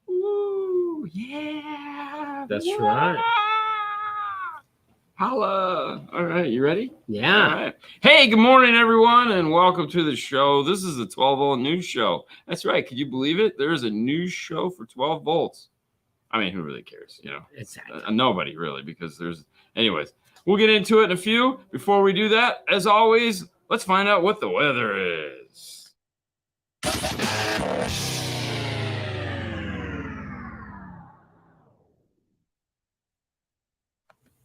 Ooh, yeah. That's right. Holla. All right, you ready? Yeah. All right. Hey, good morning, everyone, and welcome to the show. This is the 12-volt news show. That's right. Could you believe it? There is a news show for 12 volts. I mean, who really cares? You know, Exactly. Nobody really, because there's. Anyways, we'll get into it in a few. Before we do that, as always, let's find out what the weather is.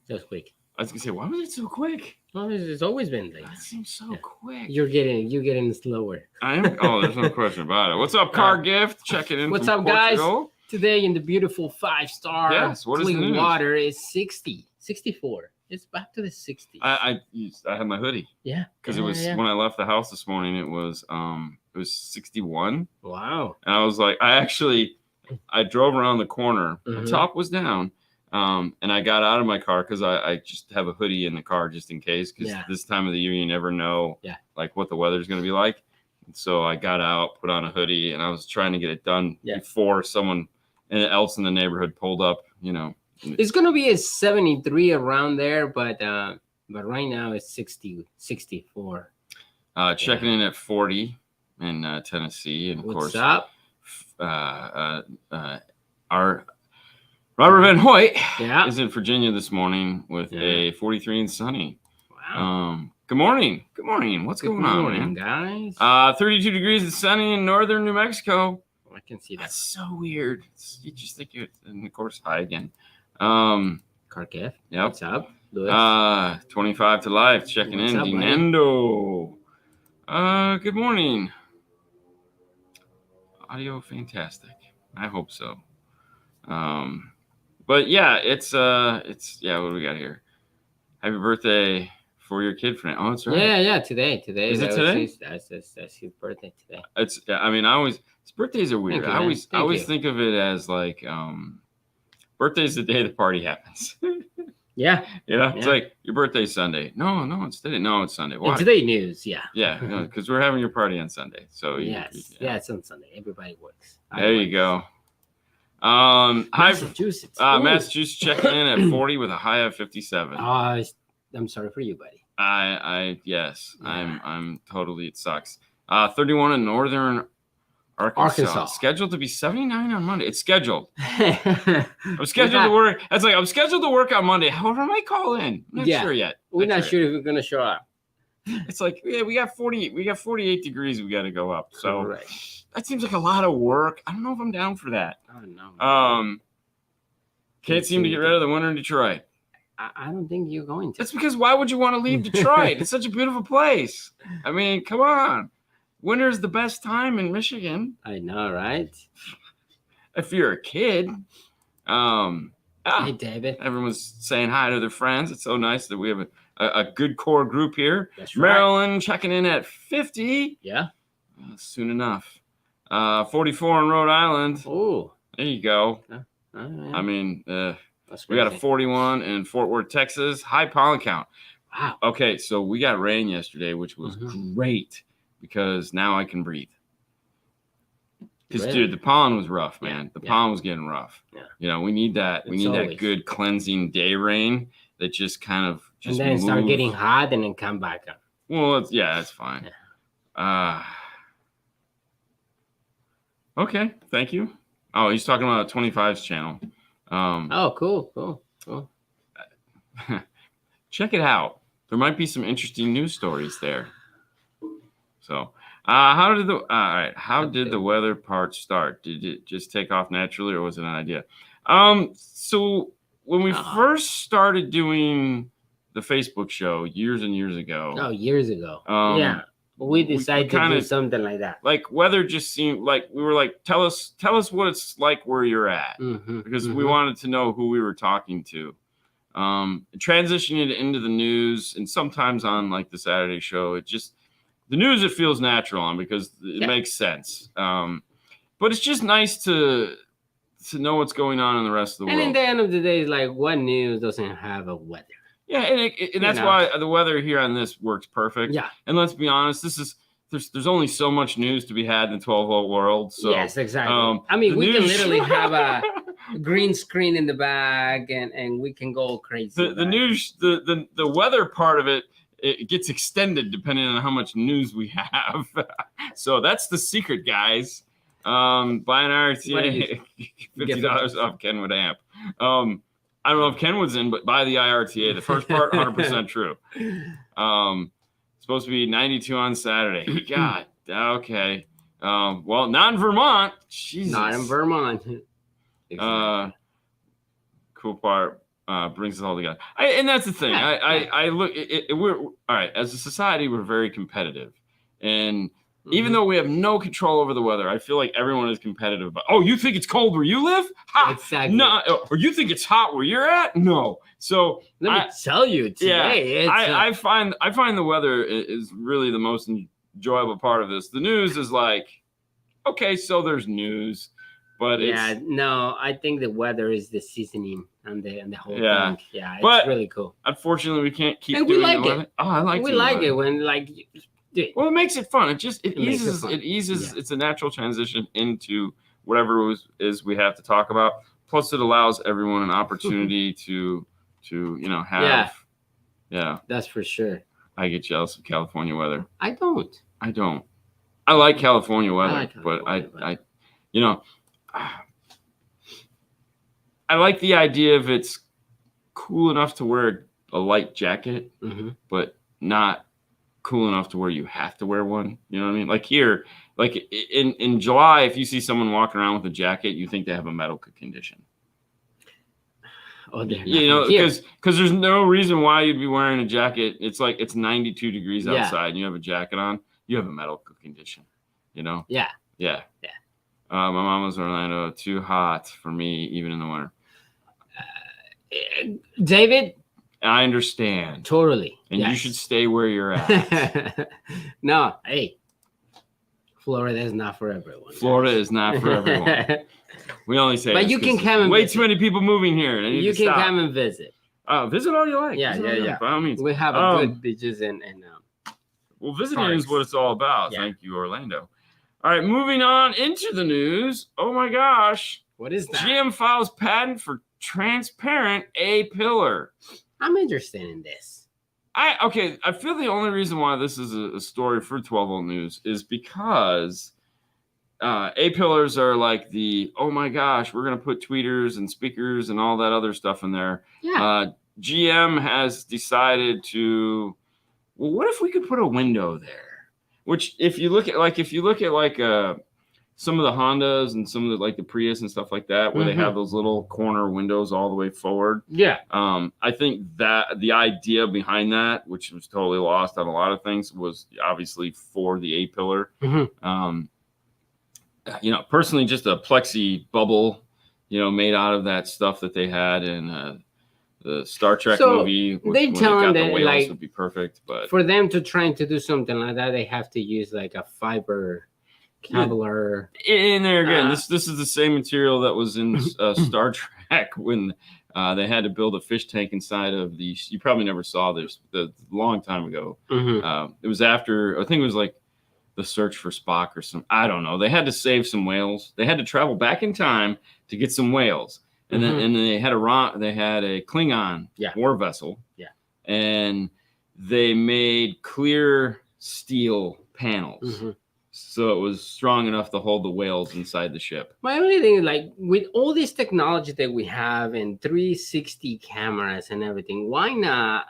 Just quick. I was gonna say, why was it so quick? Well, it's always been like That seems so quick. You're getting slower. I am. Oh, there's no question about it. What's up, Car Gift? Checking in. What's from up, guys? Portugal. Today in the beautiful 5-star Yes, what is the clean news? water is 60, 64. It's back to the 60s. I had my hoodie. Yeah. Because it was when I left the house this morning. It was 61. Wow. And I was like, I drove around the corner. Mhm. The top was down. And I got out of my car because I just have a hoodie in the car just in case. Because this time of the year, you never know like what the weather's going to be like. And so I got out, put on a hoodie, and I was trying to get it done before someone else in the neighborhood pulled up, you know. It's going to be a 73 around there, but right now it's 60, 64. Checking in at 40 in Tennessee. And of What's course, up? Our Robert Van Hoyt is in Virginia this morning with a 43 and sunny. Wow. Good morning. Good morning. What's going on, man? Guys. 32 degrees and sunny in northern New Mexico. I can see that. That's so weird. You just think it's, and of course, high again. Carkev. Yep. What's up, Louis? 25 to life. Checking What's in. up, Dean and Fernando. Good morning. Audio fantastic. I hope so. But yeah, it's what do we got here? Happy birthday for your kid, Fernando. Oh, that's right. Yeah. Today. Is it today? That's his birthday today. It's. I mean, his birthdays are weird. I always think of it as like birthday's the day the party happens. Yeah. It's like your birthday's Sunday. No, it's today. No, it's Sunday. Why? Today news. Yeah. Yeah, because we're having your party on Sunday. So it's on Sunday. Everybody works. There you go. Massachusetts. Massachusetts checking in at 40 with a high of 57. I'm sorry for you, buddy. I'm totally. It sucks. 31 in northern Arkansas. Scheduled to be 79 on Monday. It's scheduled. I'm scheduled to work. That's like I'm scheduled to work on Monday. However, I might call in. I'm not sure yet. We're not sure if we're gonna show up. It's like we got 48 degrees. We got to go up. So that seems like a lot of work. I don't know if I'm down for that. Oh no. Can't seem to get rid of the winter in Detroit. I don't think you're going to. That's because why would you want to leave Detroit? It's such a beautiful place. I mean, come on. Winter's the best time in Michigan. I know, right? If you're a kid. Hey, David. Everyone's saying hi to their friends. It's so nice that we have a good core group here. That's right. Maryland checking in at 50. Yeah. Soon enough. 44 in Rhode Island. Oh. There you go. Yeah. I mean, we got a 41 in Fort Worth, Texas. High pollen count. Wow. Okay, so we got rain yesterday, which was great because now I can breathe. Because, dude, the pollen was rough, man. The pollen was getting rough. Yeah. You know, we need that. We need that good cleansing day rain that just kind of and then start getting hot and then come back up. Well, that's fine. Yeah. Okay, thank you. Oh, he's talking about a 25's channel. Cool. Check it out. There might be some interesting news stories there. So, how did the weather part start? Did it just take off naturally, or was it an idea? So when we first started doing the Facebook show years and years ago. Oh, years ago. Yeah. We decided to do something like that. Like weather just seemed like we were like, tell us what it's like where you're at, because we wanted to know who we were talking to. Transitioning it into the news, and sometimes on like the Saturday show, the news it feels natural on because it makes sense. But it's just nice to know what's going on in the rest of the world. And in the end of the day, it's like what news doesn't have a weather? Yeah, and that's why the weather here on this works perfect. Yeah. And let's be honest, there's only so much news to be had in the 12-volt world. So yes, exactly. I mean, we can literally have a green screen in the back, and we can go crazy. The news, the weather part of it gets extended depending on how much news we have. So that's the secret, guys. Buy an IRTA, $50 off Kenwood amp. I don't know if Kenwood's in, but buy the IRTA. The first part, 100% true. Supposed to be 92 on Saturday. God, okay. Well, not in Vermont. Jesus. Not in Vermont. Exactly. Cool part brings us all together. And that's the thing. I look. We're all right. As a society, we're very competitive, and even though we have no control over the weather, I feel like everyone is competitive about, oh, you think it's cold where you live? Ha! Exactly. No. Or you think it's hot where you're at? No. So let me tell you today. Yeah, I find the weather is really the most enjoyable part of this. The news is like, okay, so there's news, but I think the weather is the seasoning and the whole thing. Yeah, it's really cool. Unfortunately, we can't keep doing the weather. Oh, I like it. We like it when like. Well, it makes it fun. It eases. Yeah. It's a natural transition into whatever it is we have to talk about. Plus, it allows everyone an opportunity to have. Yeah. That's for sure. I get jealous of California weather. I don't. I like California weather, but I like the idea of it's cool enough to wear a light jacket, but not cool enough to where you have to wear one. You know what I mean? Like here, like in July, if you see someone walking around with a jacket, you think they have a medical condition. Oh, because there's no reason why you'd be wearing a jacket. It's like it's 92 degrees outside and you have a jacket on. You have a medical condition. You know? Yeah. My mom was in Orlando. Too hot for me, even in the winter. David. I understand. Totally. And you should stay where you're at. No, hey. Florida is not for everyone. Florida is not for everyone. We only say but you can come and way too many people moving here. You can come and visit. Visit all you like. Yeah. By all means. We have a good beaches and well, visiting is what it's all about. Yeah. Thank you, Orlando. All right, moving on into the news. Oh my gosh. What is that? GM files patent for transparent A-pillar. I'm interested in this. I feel the only reason why this is a story for 12-volt news is because A-pillars are like the, oh my gosh, we're going to put tweeters and speakers and all that other stuff in there. Yeah. GM has decided to, well, what if we could put a window there? Which if you look at some of the Hondas and some of the Prius and stuff like that, where they have those little corner windows all the way forward. Yeah. I think that the idea behind that, which was totally lost on a lot of things, was obviously for the A-pillar. Personally, just a plexi bubble, made out of that stuff that they had in the Star Trek movie. They tell them that whales would be perfect, but for them to try to do something like that, they have to use like a fiber Kevlar. In there again, this is the same material that was in Star Trek when they had to build a fish tank inside of the. You probably never saw this. A long time ago. It was after, I think it was like the search for Spock or some. I don't know. They had to save some whales. They had to travel back in time to get some whales, and then they had a Klingon war vessel. Yeah, and they made clear steel panels. So it was strong enough to hold the whales inside the ship. My only thing is, like, with all this technology that we have and 360 cameras and everything, why not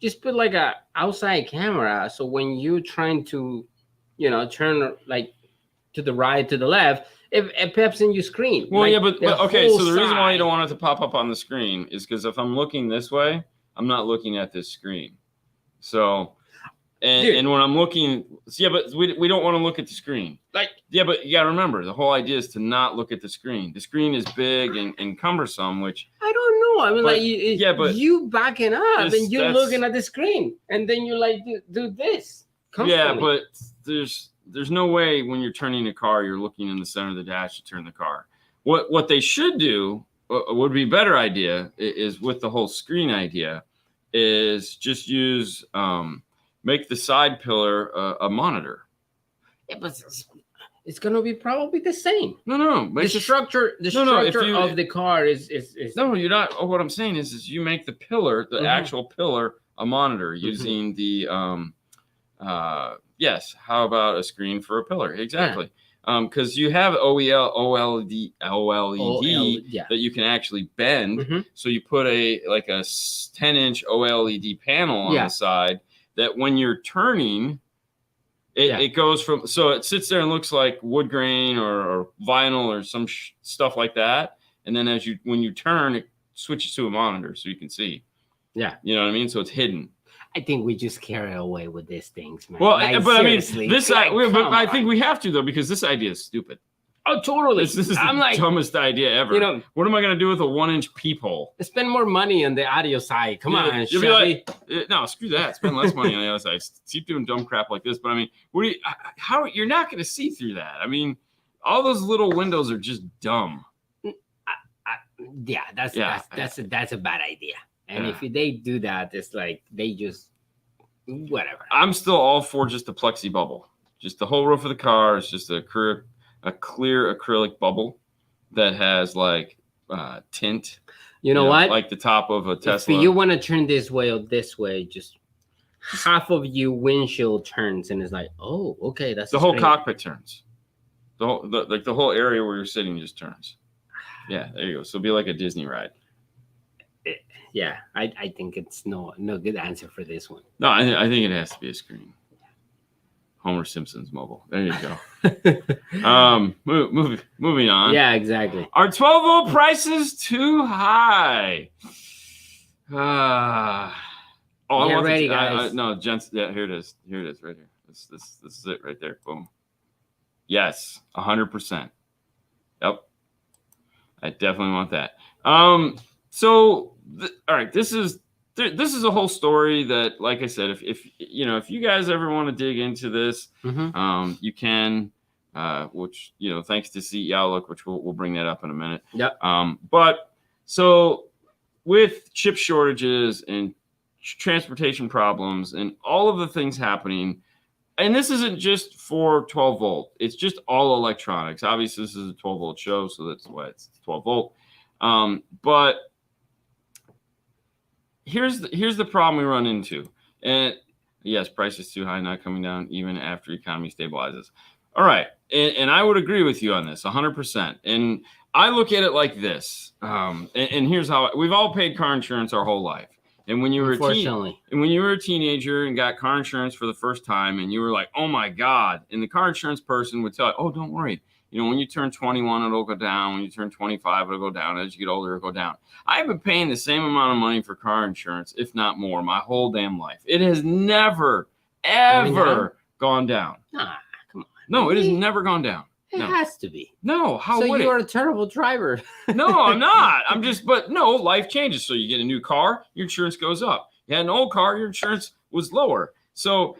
just put like a outside camera, so when you're trying to, turn like to the right, to the left, It pops in your screen. Well, yeah, but okay. So the reason why you don't want it to pop up on the screen is because if I'm looking this way, I'm not looking at this screen. So, and when I'm looking, yeah, but we don't want to look at the screen. Like, yeah, but you got to remember the whole idea is to not look at the screen. The screen is big and cumbersome, which I don't know. I mean, but you backing up and you're looking at the screen, and then you like do this. Yeah, but there's no way when you're turning a car, you're looking in the center of the dash to turn the car. What they should do, would be a better idea, is with the whole screen idea, is just use make the side pillar a monitor. Yeah, but it's gonna be probably the same. No. The structure of the car is. No, you're not. What I'm saying is you make the pillar, the actual pillar, a monitor using the yes. How about a screen for a pillar? Exactly. Because you have OLED that you can actually bend. So you put a 10-inch OLED panel on the side that when you're turning, it goes from, so it sits there and looks like wood grain or vinyl or some stuff like that. And then when you turn, it switches to a monitor so you can see. Yeah. You know what I mean? So it's hidden. I think we just carry away with these things, man. Well, but seriously. I mean, I think we have to though, because this idea is stupid. Oh, totally. This is the dumbest idea ever. You know, what am I going to do with a 1-inch peephole? Spend more money on the audio side. Come on, you'll be like, no, screw that. Spend less money on the other side. Keep doing dumb crap like this. But I mean, how you're not going to see through that? I mean, all those little windows are just dumb. Yeah, that's a bad idea. And if they do that, it's like they just whatever. I'm still all for just a plexi bubble. Just the whole roof of the car is just a clear acrylic bubble that has like tint. You know what? Like the top of a Tesla. If you want to turn this way or this way, just half of your windshield turns, and it's like, oh, okay, that's the whole cockpit turns. The whole area where you're sitting just turns. Yeah, there you go. So it'll be like a Disney ride. Yeah, I think it's no good answer for this one. No, I think it has to be a screen. Homer Simpson's mobile. There you go. Moving on. Yeah, exactly. Are 12-volt prices too high? Ready, guys. No, gents. Yeah, here it is. Here it is, right here. This is it, right there. Boom. Yes, 100%. Yep. I definitely want that. So, all right, this is a whole story that, like I said, if you guys ever want to dig into this, you can, which, thanks to CE Outlook, which we'll bring that up in a minute. Yep. But so with chip shortages and transportation problems and all of the things happening, and this isn't just for 12 volt, it's just all electronics. Obviously, this is a 12 volt show, so that's why it's 12 volt. But here's the problem we run into. And yes, price is too high, not coming down even after economy stabilizes. All right. And I would agree with you on this 100%. And I look at it like this. And here's how we've all paid car insurance our whole life. And when you were a teenager and got car insurance for the first time, and you were like, oh my God, and the car insurance person would tell you, oh, don't worry. When you turn 21, it'll go down. When you turn 25, it'll go down. As you get older, it'll go down. I've been paying the same amount of money for car insurance, if not more, my whole damn life. It has never, ever gone down. Nah, come on. No, it has never gone down. It has to be. No, how would it? So you're a terrible driver. No, I'm not. But life changes. So you get a new car, your insurance goes up. You had an old car, your insurance was lower. So,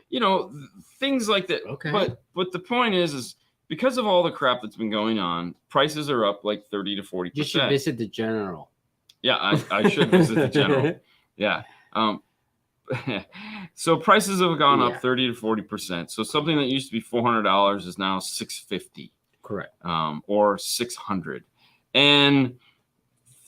things like that. Okay. But the point is because of all the crap that's been going on, prices are up like 30 to 40%. You should visit the general. Yeah, I should visit the general. Yeah. So prices have gone up 30 to 40%. So something that used to be $400 is now $650. Correct. Or $600. And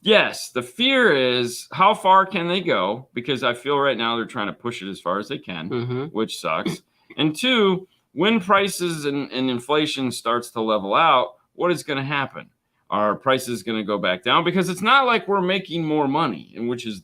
yes, the fear is how far can they go? Because I feel right now they're trying to push it as far as they can, which sucks. And two, when prices and inflation starts to level out, what is going to happen? Are prices going to go back down? Because it's not like we're making more money, and which is,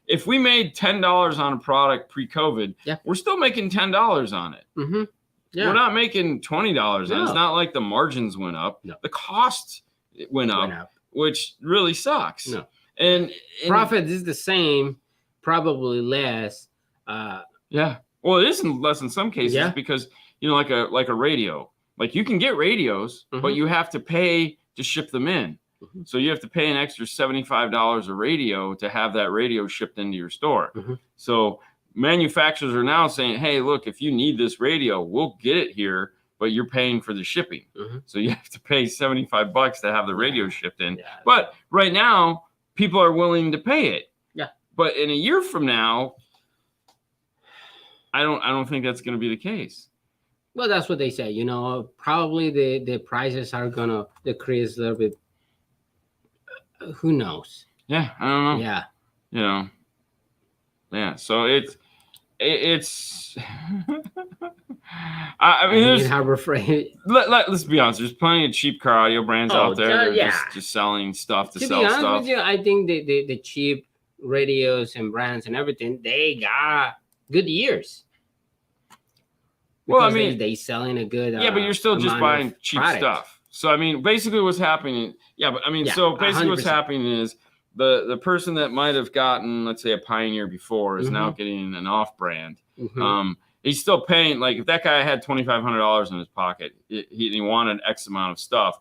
if we made $10 on a product pre-COVID, we're still making $10 on it. we're not making $20. And it's not like the margins went up. No. The cost went up, which really sucks. No. And profit is the same, probably less. Yeah. Well, it isn't less in some cases because, like a radio. Like you can get radios, but you have to pay to ship them in. So you have to pay an extra $75 a radio to have that radio shipped into your store. So manufacturers are now saying, hey, look, if you need this radio, we'll get it here, but you're paying for the shipping. So you have to pay $75 to have the radio shipped in. But right now, people are willing to pay it. But in a year from now, I don't think that's going to be the case. Well, that's what they say. Probably the prices are going to decrease a little bit. Who knows? Yeah, I don't know. Yeah. Yeah. So it's. I mean, let's be honest. There's plenty of cheap car audio brands out there. They're just selling stuff to sell stuff. To be honest with you, I think the cheap radios and brands and everything, they got good years. Well, I mean, they selling a good. But you're still just buying cheap stuff. So, I mean, basically what's happening, so basically 100%. What's happening is the person that might have gotten, let's say, a Pioneer before is now getting an off-brand. He's still paying, like, if that guy had $2,500 in his pocket, he wanted X amount of stuff,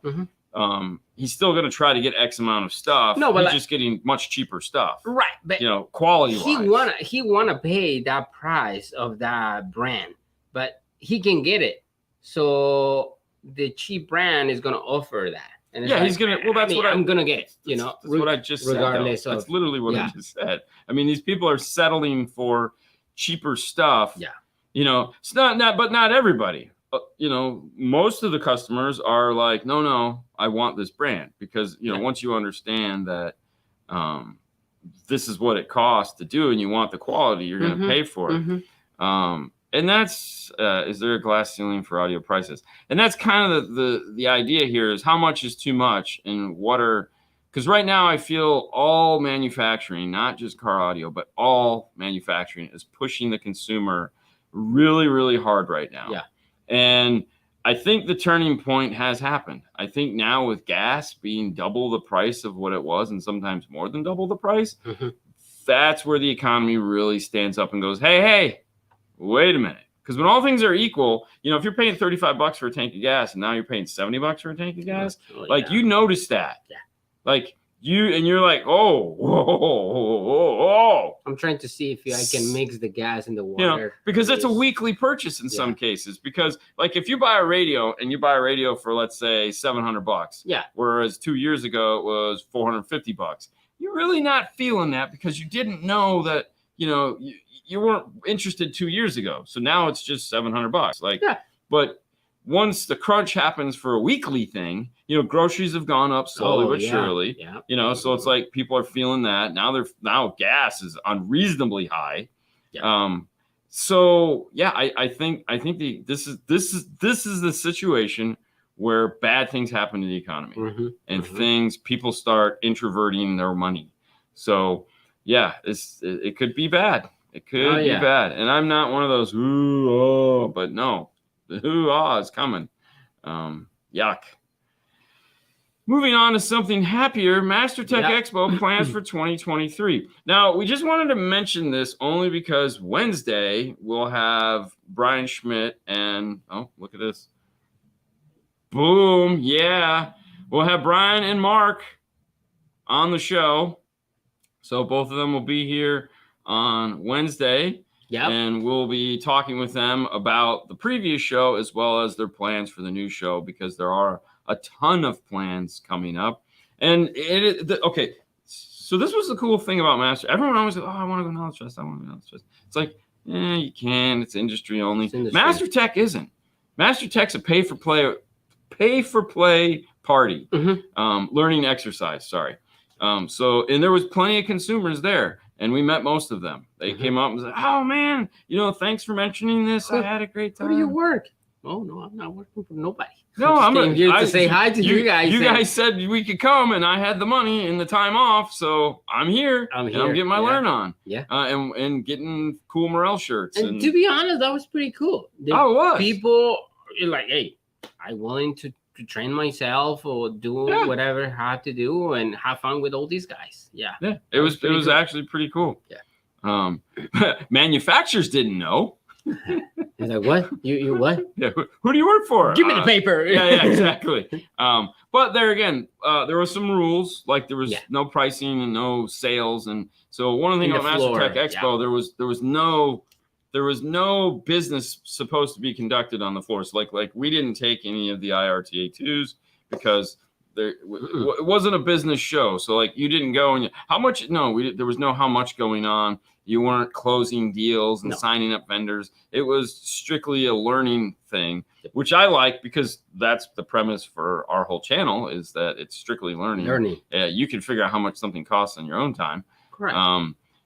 he's still going to try to get X amount of stuff. No, but he's just getting much cheaper stuff. Right. But quality-wise. He wanna pay that price of that brand, but he can get it. So the cheap brand is going to offer that. And he's going to, I'm going to get it, That's what I just said. That's literally what I just said. I mean, these people are settling for cheaper stuff. Yeah. It's but not everybody. Most of the customers are like, no, I want this brand because, once you understand that this is what it costs to do and you want the quality, you're going to pay for it. And that's, is there a glass ceiling for audio prices? And that's kind of the idea here is how much is too much and because right now I feel all manufacturing, not just car audio, but all manufacturing is pushing the consumer really, really hard right now. Yeah. And I think the turning point has happened. I think now with gas being double the price of what it was and sometimes more than double the price, that's where the economy really stands up and goes, hey, wait a minute. Because when all things are equal, if you're paying $35 for a tank of gas and now you're paying $70 for a tank of gas, you notice that. Yeah. Like you're like, whoa. I'm trying to see if I can mix the gas in the water. Because it's a weekly purchase in some cases. Because like if you buy a radio and you buy a radio for, let's say, $700. Yeah. Whereas 2 years ago it was $450. You're really not feeling that because you didn't know that, you weren't interested 2 years ago. So now it's just $700. But once the crunch happens for a weekly thing, groceries have gone up slowly but surely. Yeah. So it's like people are feeling that. Now gas is unreasonably high. Yeah. I think this is the situation where bad things happen to the economy and people start introverting their money. So it could be bad. It could be bad. And I'm not one of those, but no, the is coming. Yuck. Moving on to something happier, MasterTech Expo plans for 2023. Now, we just wanted to mention this only because Wednesday we'll have Brian Schmidt and, look at this. Boom. Yeah. We'll have Brian and Mark on the show. So both of them will be here on Wednesday. Yep. And we'll be talking with them about the previous show as well as their plans for the new show because there are a ton of plans coming up. And okay, so this was the cool thing about Master. Everyone always goes, I want to go Knowledge Trust. I want to go Knowledge Trust. It's like, you can. It's industry only. MasterTech isn't. MasterTech's a pay-for-play party. Learning exercise, sorry. And there was plenty of consumers there. And we met most of them. They came up and said, oh, man, thanks for mentioning this. I had a great time. Where do you work? Oh no, I'm not working for nobody. No, I'm here to say hi to you guys. You guys said we could come, and I had the money and the time off, so I'm here. I'm getting my learn on. Yeah. And getting cool Morel shirts. And to be honest, that was pretty cool. It was. People are like, hey, I'm willing to train myself or do whatever I have to do and have fun with all these guys. Yeah. It was cool. Actually pretty cool. Yeah. Manufacturers didn't know. He's like, what? You what? Yeah. Who do you work for? Give me the paper. Yeah, exactly. But there again, there were some rules, like there was no pricing and no sales, and so one of the things about MasterTech Expo, there was no business supposed to be conducted on the floor. So like we didn't take any of the IRTA2s because it wasn't a business show. So like you didn't go and how much? No, there was no how much going on. You weren't closing deals and signing up vendors. It was strictly a learning thing, which I like because that's the premise for our whole channel is that it's strictly learning. You can figure out how much something costs on your own time. Correct.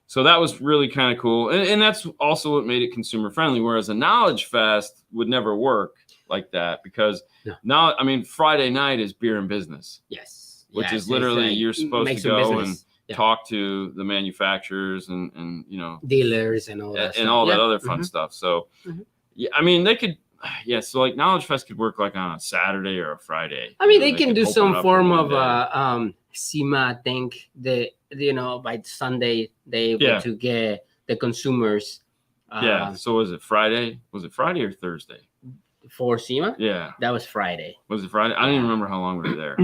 So that was really kind of cool. And that's also what made it consumer friendly, whereas a knowledge fest would never work like that because now, I mean, Friday night is beer and business. Yes. Which is literally you're supposed to go and talk to the manufacturers and dealers and all that and all that other fun stuff. So yeah, I mean they could so like Knowledge Fest could work like on a Saturday or a Friday. I mean they can do some form of SEMA, I think by Sunday they able to get the consumers. So was it Friday? Was it Friday or Thursday? For SEMA? Yeah. That was Friday. Was it Friday? I don't even remember how long we were there.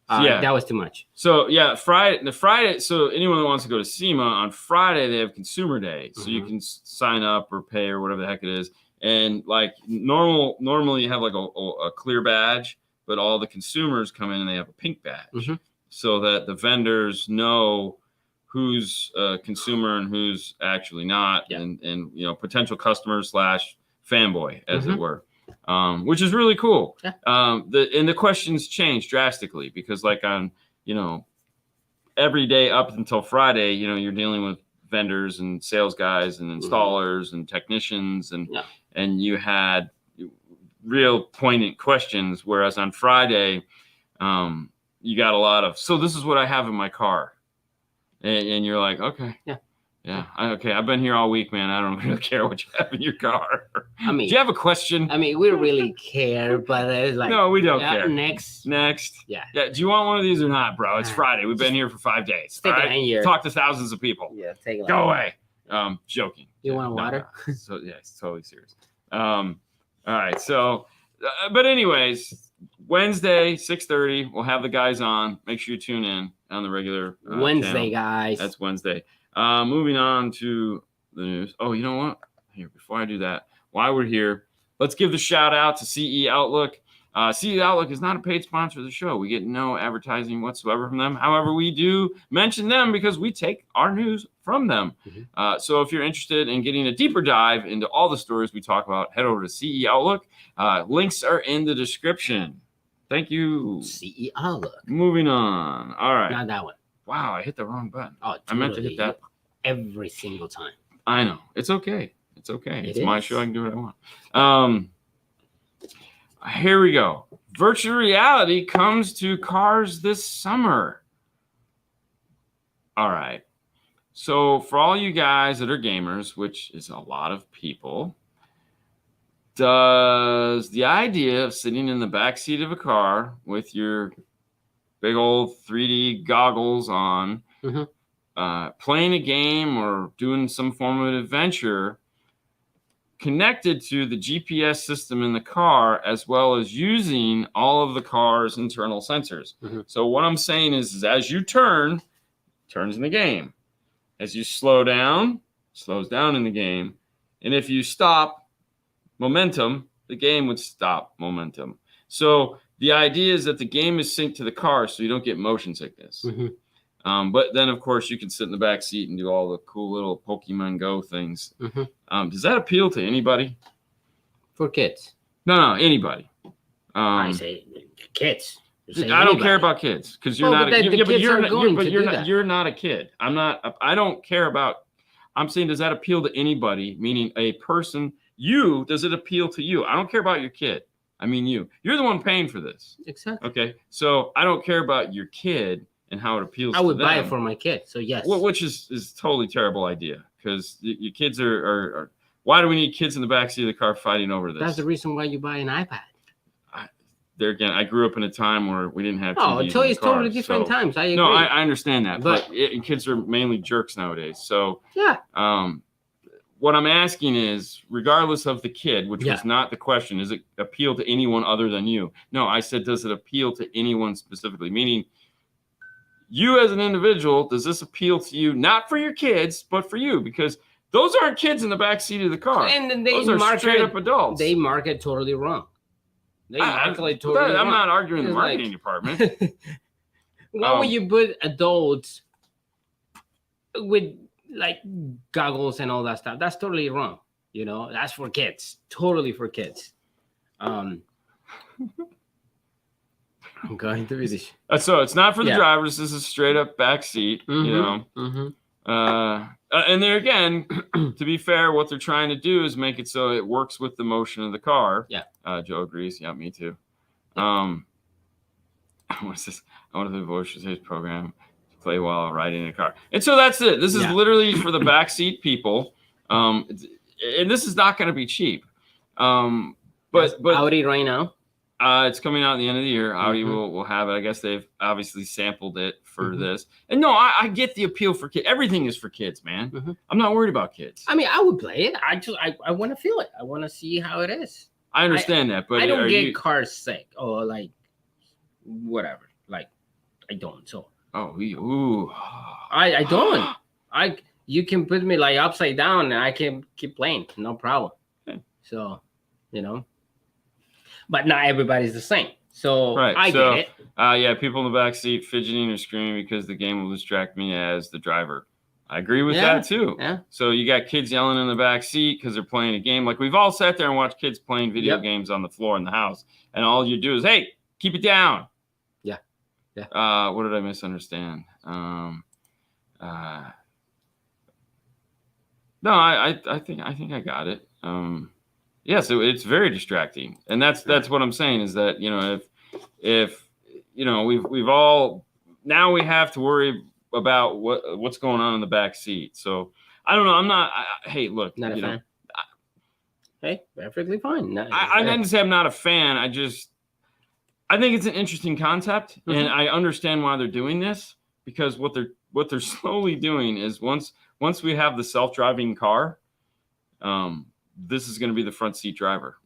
That was too much. So Friday. So anyone that wants to go to SEMA on Friday, they have Consumer Day, so you can sign up or pay or whatever the heck it is. And like normally you have like a clear badge, but all the consumers come in and they have a pink badge, so that the vendors know who's a consumer and who's actually not, and potential customers / fanboy as it were. Which is really cool. The questions change drastically because like on, every day up until Friday, you're dealing with vendors and sales guys and installers and technicians and you had real poignant questions. Whereas on Friday, you got a lot of, so this is what I have in my car. And you're like, okay. Yeah. Okay. I've been here all week, man. I don't really care what you have in your car. I mean, do you have a question? I mean, we really care, but it's like, no, we don't care. Next. Yeah. Do you want one of these or not, bro? It's Friday. We've been here for 5 days. Take it in here. Talk to thousands of people. Yeah. Take it. Go away. Joking. You want water? No. So yeah, it's totally serious. All right. So, but anyways, Wednesday, 6:30, we'll have the guys on. Make sure you tune in on the regular Wednesday, channel. guys. That's Wednesday. Moving on to the news. Oh, you know what? Here, before I do that, while we're here, let's give the shout out to CE Outlook. CE Outlook is not a paid sponsor of the show. We get no advertising whatsoever from them. However, we do mention them because we take our news from them. So if you're interested in getting a deeper dive into all the stories we talk about, head over to CE Outlook. Links are in the description. Thank you. CE Outlook. Moving on. All right. Not that one. Wow, I hit the wrong button. Oh, totally. I meant to hit that every single time. I know. It's okay. It's okay. It's my show. I can do what I want. Here we go. Virtual reality comes to cars this summer. All right. So for all you guys that are gamers, which is a lot of people, does the idea of sitting in the back seat of a car with your big old 3D goggles on, playing a game or doing some form of adventure connected to the GPS system in the car, as well as using all of the car's internal sensors. So what I'm saying is as you turns in the game. As you slow down, slows down in the game. And if you stop momentum, the game would stop momentum. So the idea is that the game is synced to the car so you don't get motion sickness. But then, of course, you can sit in the back seat and do all the cool little Pokemon Go things. Does that appeal to anybody? For kids? No, anybody. I say kids. I don't care about kids because you're not. You're not a kid. I'm not. I don't care about. I'm saying, does that appeal to anybody? Meaning a person does it appeal to you? I don't care about your kid. I mean you. You're the one paying for this. Exactly. Okay. So I don't care about your kid and how it appeals to them. I would buy it for my kid. So yes. Which is totally terrible idea, because your kids are why do we need kids in the backseat of the car fighting over this? That's the reason why you buy an iPad. There again, I grew up in a time where we didn't have TVs it's totally different times. I agree. No, I understand that, but kids are mainly jerks nowadays. So yeah. What I'm asking is, regardless of the kid, which was not the question, does it appeal to anyone other than you? No, I said, does it appeal to anyone specifically? Meaning, you as an individual, does this appeal to you? Not for your kids, but for you, because those aren't kids in the back seat of the car. And they those are straight up adults. They market totally wrong. I'm not arguing the marketing department. Why would you put adults with like goggles and all that stuff? That's totally wrong. You know, that's for kids. Totally for kids. I'm going to be this. So it's not for the drivers. This is straight up back seat. You know. And there again, to be fair, what they're trying to do is make it so it works with the motion of the car. Yeah. Joe agrees. Yeah, me too. What's this? I want to do a voice program to play while riding in a car. And so that's it. This is literally for the backseat people. And this is not going to be cheap. But Audi right now. It's coming out at the end of the year. Audi will have it. I guess they've obviously sampled it for this. And no, I get the appeal for kids. Everything is for kids, man. I'm not worried about kids. I mean, I would play it. I want to feel it. I want to see how it is. I understand that, but I don't get car sick or like whatever. Like I don't. So I don't. You can put me like upside down and I can keep playing, no problem. Okay. So, you know. But not everybody's the same. So I get it. Yeah, people in the back seat fidgeting or screaming because the game will distract me as the driver. I agree with that too. Yeah. So you got kids yelling in the back seat because they're playing a game. Like we've all sat there and watched kids playing video games on the floor in the house, and all you do is, hey, keep it down. Yeah. What did I misunderstand? No, I think I got it. Yeah, so it's very distracting, and that's what I'm saying is that, you know, if you know, we've all now we have to worry about what's going on in the back seat. So I don't know. I'm not. Hey, look, not a fan. Hey, perfectly fine. I didn't say I'm not a fan. I think it's an interesting concept, and I understand why they're doing this, because what they're slowly doing is once we have the self-driving car, this is going to be the front seat driver.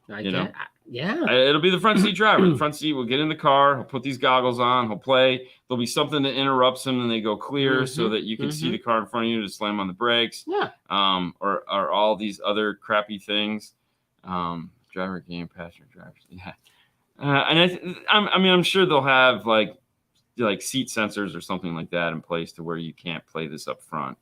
It'll be the front seat driver. The front seat will get in the car. He'll put these goggles on. He'll play. There'll be something that interrupts him, and they go clear so that you can see the car in front of you to slam on the brakes. Yeah. Or all these other crappy things. Driver game, passenger drivers. Yeah. And I'm sure they'll have like seat sensors or something like that in place to where you can't play this up front.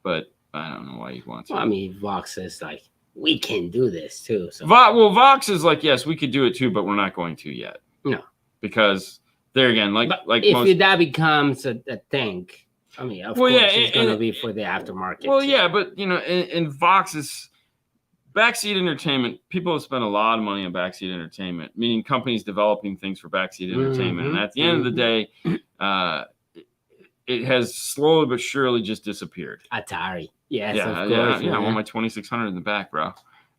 But I don't know why you'd want to. Well, I mean, Vox is like, we can do this too. So. Vox is like, yes, we could do it too, but we're not going to yet. No, because there again, like if that becomes a thing, I mean, of course, it's going to be for the aftermarket. Well, yeah, but you know, in Vox's backseat entertainment, people have spent a lot of money on backseat entertainment, meaning companies developing things for backseat entertainment, and at the end of the day, it has slowly but surely just disappeared. Atari. Yes, of course. I want my 2600 in the back, bro.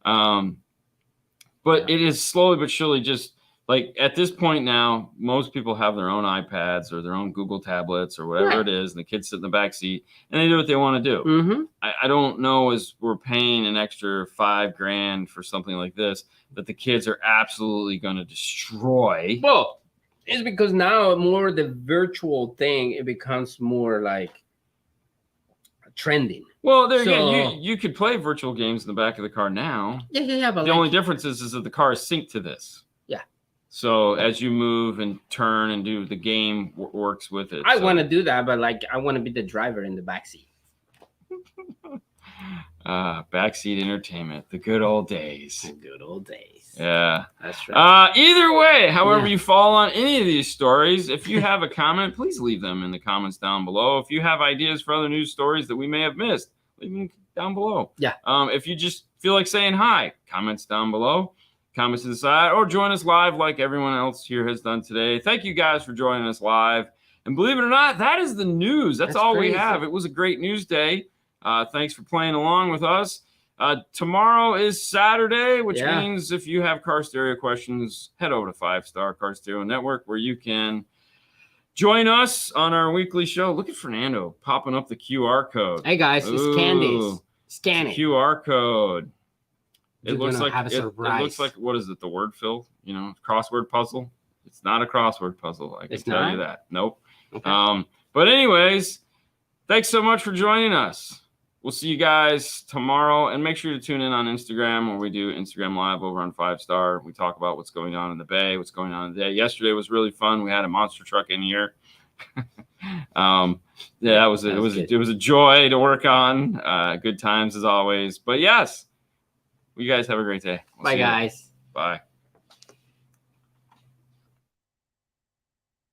But it is slowly but surely just like at this point now, most people have their own iPads or their own Google tablets or whatever it is, and the kids sit in the back seat and they do what they want to do. I don't know, as we're paying an extra $5,000 for something like this, that the kids are absolutely going to destroy. Well, it's because now more the virtual thing, it becomes more like trending. Well, there again, you could play virtual games in the back of the car now. Yeah. But the only difference is that the car is synced to this. Yeah. So as you move and turn and do, the game works with it. I want to do that, but like I want to be the driver in the backseat. Backseat entertainment, the good old days. The good old days. Yeah, that's right. Either way, however you fall on any of these stories, if you have a comment, please leave them in the comments down below. If you have ideas for other news stories that we may have missed, leave them down below. Yeah. If you just feel like saying hi, comments down below. Comments to the side, or join us live like everyone else here has done today. Thank you guys for joining us live. And believe it or not, that is the news. That's all crazy. We have. It was a great news day. Thanks for playing along with us. Tomorrow is Saturday, which means if you have car stereo questions, head over to 5-Star Car Stereo Network, where you can join us on our weekly show. Look at Fernando popping up the QR code. Hey guys, it's Candice. Scan it. QR code. It looks like it looks like, what is it? The word fill, crossword puzzle. It's not a crossword puzzle. I can tell you that. Nope. Okay. But anyways, thanks so much for joining us. We'll see you guys tomorrow, and make sure to tune in on Instagram, where we do Instagram Live over on 5-Star. We talk about what's going on in the Bay, what's going on today. Yesterday was really fun. We had a monster truck in here. It was a joy to work on. Good times as always. But yes. You guys have a great day. Bye, guys. Bye.